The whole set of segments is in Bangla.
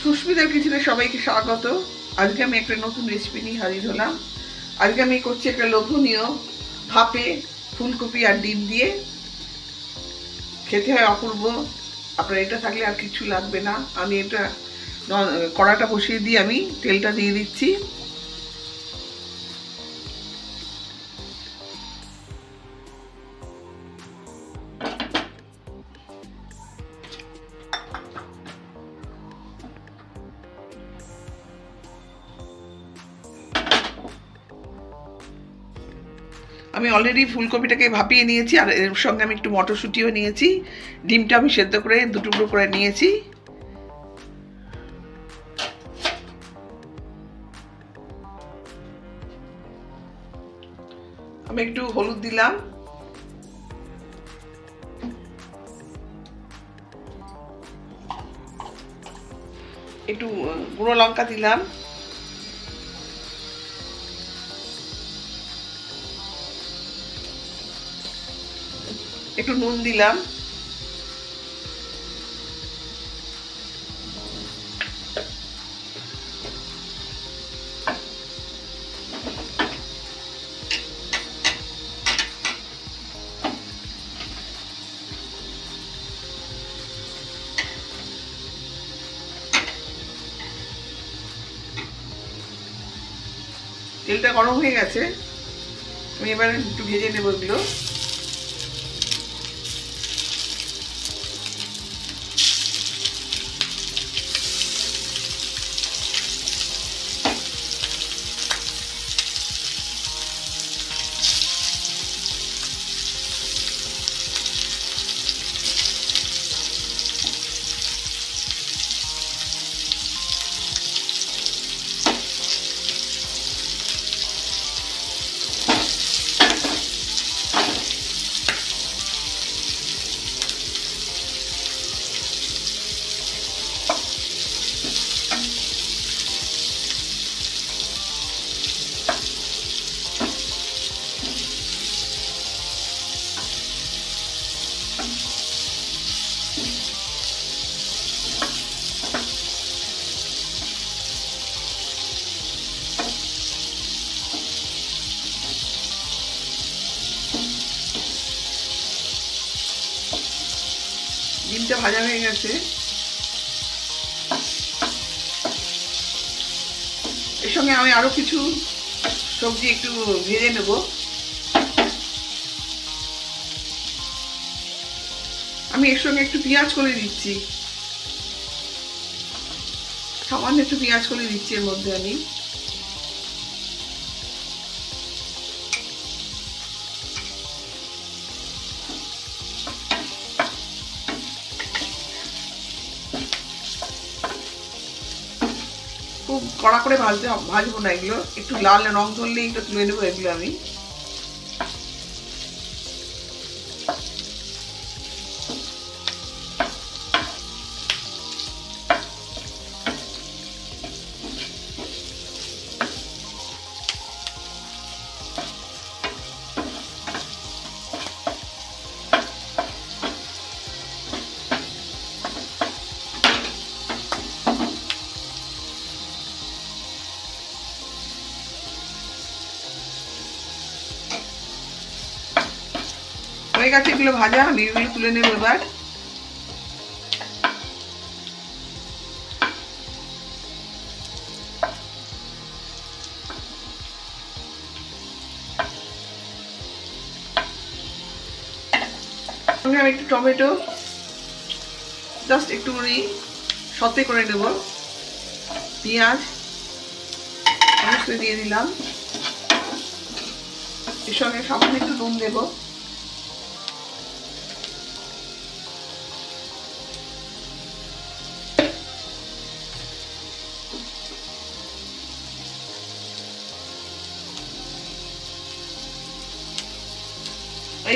সুস্মিতার কিচেনে সবাইকে স্বাগত। আজকে আমি একটা নতুন রেসিপি নিয়ে হাজির হলাম। আজকে আমি করছি একটা লোভনীয় ভাপে ফুলকপি আর ডিম দিয়ে। খেতে হয় অপূর্ব। আপনার এটা থাকলে আর কিছু লাগবে না। আমি এটা কড়াটা বসিয়ে দিয়ে আমি তেলটা দিয়ে দিচ্ছি। আমি অলরেডি ফুলকপিটাকে ভাপিয়ে নিয়েছি, আর এর সঙ্গে আমি একটু মটরশুঁটিও নিয়েছি। ডিমটা আমি সেদ্ধ করে দুটুকরো করে নিয়েছি। আমি একটু হলুদ দিলাম, একটু গুঁড়ো লঙ্কা দিলাম, একটু নুন দিলাম, তেলটা গরম হয়ে গেছে। আমি এবার একটু ভেজে নেবো এগুলো। ডিমটা ভাজা হয়ে গেছে। এর সঙ্গে আমি আরো কিছু সবজি একটু ভেজে নেব। আমি এর সঙ্গে একটু পেঁয়াজ করে দিচ্ছি, সামান্য একটু পেঁয়াজ করে দিচ্ছি এর মধ্যে আমি। খুব কড়া করে ভাজবো না এগুলো, একটু লাল রং ধরলেই একটু তুলে নেবো এগুলো আমি। হয়ে গেছে এগুলো ভাজা, আমি এগুলো তুলে নেবো এবার। আমি একটু টমেটো জাস্ট একটু সতে করে নেব, পেঁয়াজ সমস্ত দিয়ে দিলাম। এর সঙ্গে সামান্য একটু নুন দেবো।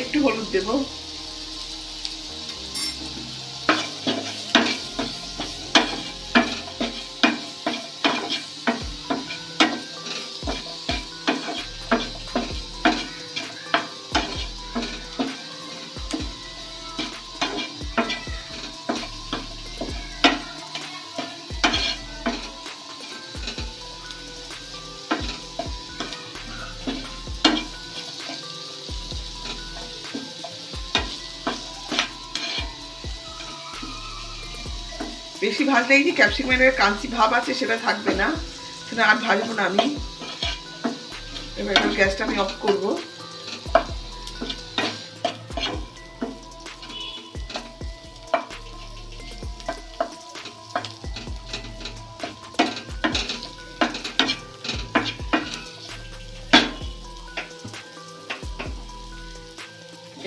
একটু হলুদ দেবো। বেশি ভাজলে এই যে ক্যাপসিকামের কাঞ্চি ভাব আছে সেটা থাকবে না, সেটা আর ভাজবো না আমি। এবার গ্যাসটা আমি অফ করবো।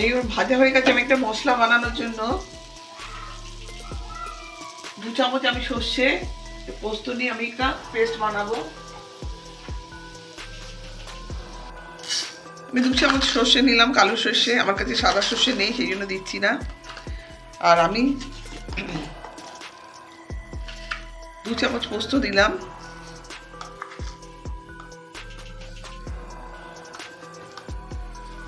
এইবার ভাজা হয়ে গেছে। আমি একটা মশলা বানানোর জন্য 2 চামচ আমি সর্ষে পোস্ত নিয়ে আমি একটা পেস্ট বানাবো। আমি 2 চামচ সর্ষে নিলাম, কালো সর্ষে। আমার কাছে সাদা সর্ষে নেই, সেই জন্য দিচ্ছি না। আর আমি 2 চামচ পোস্ত দিলাম।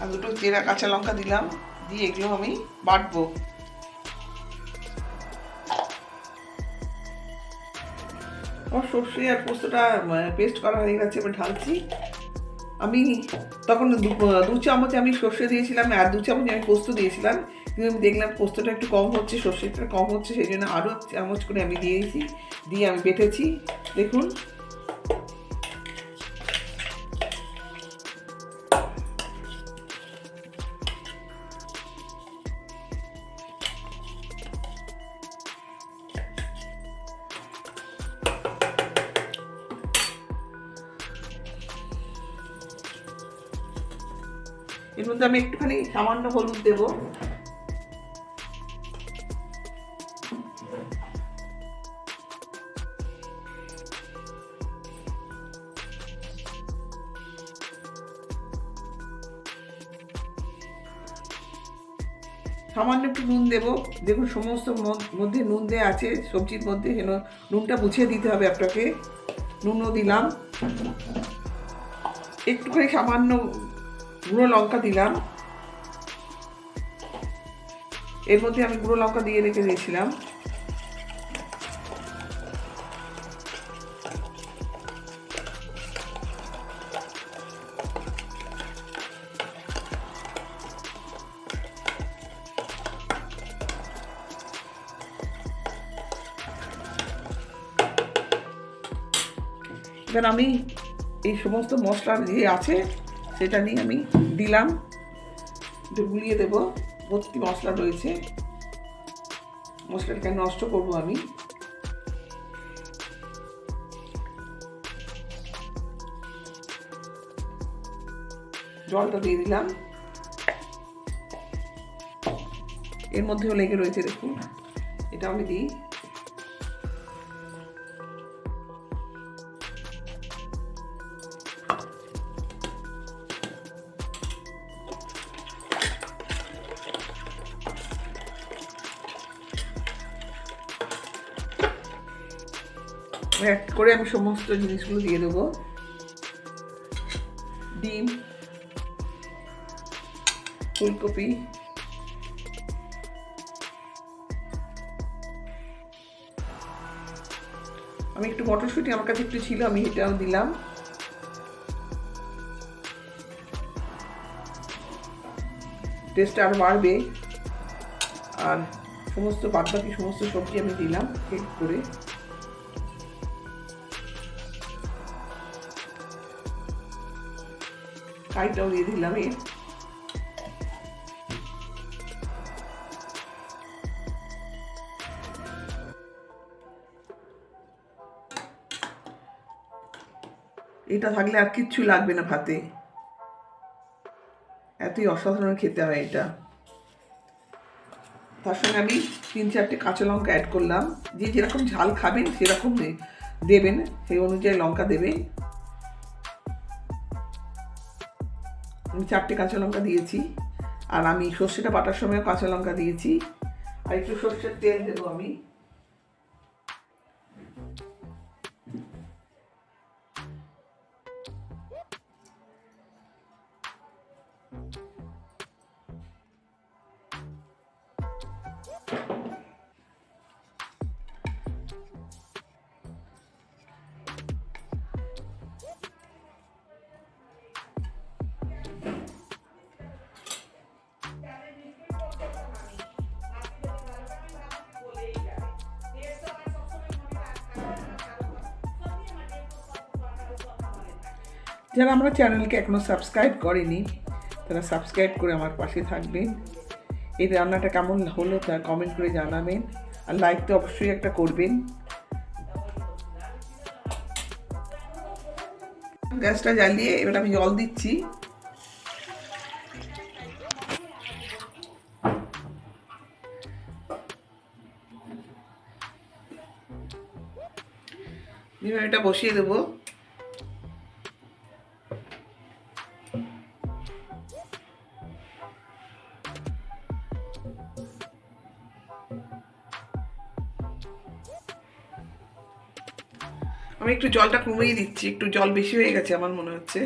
আর 2টো জিরা কাঁচা লঙ্কা দিলাম, দিয়ে এগুলো আমি বাটবো। সর্ষে আর পোস্তটা পেস্ট করা হয়ে গেছে, এবার ঢালছি। আমি তখন 2 চামচ আমি সর্ষে দিয়েছিলাম, আর 2 চামচ আমি পোস্ত দিয়েছিলাম, কিন্তু আমি দেখলাম পোস্তটা একটু কম হচ্ছে, সর্ষেটা কম হচ্ছে, সেই জন্য আরও চামচ করে আমি দিয়েছি, দিয়ে আমি বেটেছি। দেখুন এর মধ্যে আমি একটুখানি সামান্য হলুদ দেব। সামান্য একটু নুন দেব। দেখুন সমস্ত মধ্যে নুন দেওয়া আছে, সবজির মধ্যে নুনটা বুঝিয়ে দিতে হবে আপনাকে। নুনও দিলাম, একটুখানি সামান্য গুঁড়ো লঙ্কা দিলাম। এর মধ্যে আমি গুঁড়ো লঙ্কা দিয়ে রেখে দিয়েছিলাম। এবার আমি এই সমস্ত মশলা যে আছে সেটা নিয়ে আমি দিলাম, একটু গুলিয়ে দেবো। ভর্তি মশলা রয়েছে, মশলাটাকে নষ্ট করবো আমি। জলটা দিয়ে দিলাম, এর মধ্যেও লেগে রয়েছে, দেখুন এটা আমি দিই। এক করে আমি সমস্ত জিনিসগুলো দিয়ে দেবো। ডিম, ফুলকপি, আমি একটু মটরশুঁটি আমার কাছে একটু ছিল, আমি এটাও দিলাম। টেস্ট আরও বাড়বে। আর সমস্ত বাদবাকি সমস্ত সবজি আমি দিলাম কেক করে। কাইটাও দিয়ে দিলাম। এটা থাকলে আর কিচ্ছু লাগবে না ভাতে, এতই অসাধারণ খেতে হয় এটা। তার সঙ্গে আমি 3-4টে কাঁচা লঙ্কা অ্যাড করলাম। যে যেরকম ঝাল খাবেন সেরকম দেবেন, সেই অনুযায়ী লঙ্কা দেবেন। আমি 4টে কাঁচা লঙ্কা দিয়েছি। আর আমি সর্ষেটা বাটার সময়ও কাঁচা লঙ্কা দিয়েছি। আর একটু সর্ষের তেল দেবো আমি। যারা আমার চ্যানেলকে এখনও সাবস্ক্রাইব করেনি তারা সাবস্ক্রাইব করে আমার পাশে থাকবেন। এই রান্নাটা কেমন হলো তা কমেন্ট করে জানাবেন, আর লাইক তো অবশ্যই একটা করবেন। গ্যাসটা জ্বালিয়ে এবার আমি জল দিচ্ছি। এটা বসিয়ে দেবো। আমি একটু জলটা কমিয়ে দিচ্ছি, একটু জল বেশি হয়ে গেছে আমার মনে হচ্ছে।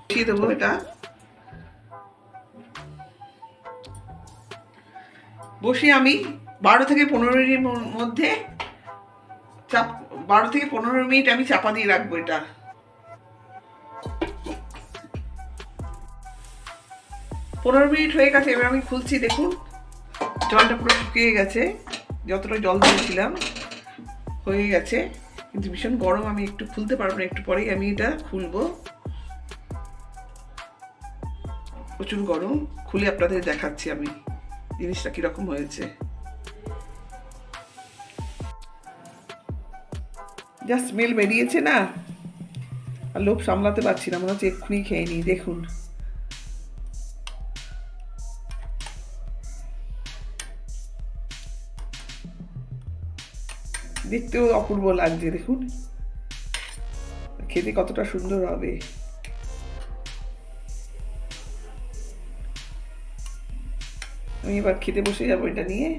বসিয়ে দেবো এটা। বসিয়ে আমি 12 থেকে 15 মিনিটের মধ্যে 12 থেকে 15 মিনিট আমি চাপা দিয়ে রাখবো এটা। পনেরো মিনিট হয়ে গেছে, এবার আমি খুলছি। দেখুন জলটা পুরো শুকিয়ে গেছে, যতটা জল দিয়েছিলাম হয়ে গেছে, কিন্তু ভীষণ গরম, আমি একটু খুলতে পারবো না, একটু পরেই আমি এটা খুলবো। প্রচুর গরম, খুলে আপনাদের দেখাচ্ছি আমি জিনিসটা কিরকম হয়েছে। যা স্মেল বেরিয়েছে না, আর লোভ সামলাতে পারছি না, মনে হচ্ছে এক্ষুনি খেয়ে নিই। দেখুন দেখতেও অপূর্ব লাগছে, দেখুন খেতে কতটা সুন্দর হবে। আমি এবার খেতে বসে যাবো এটা নিয়ে।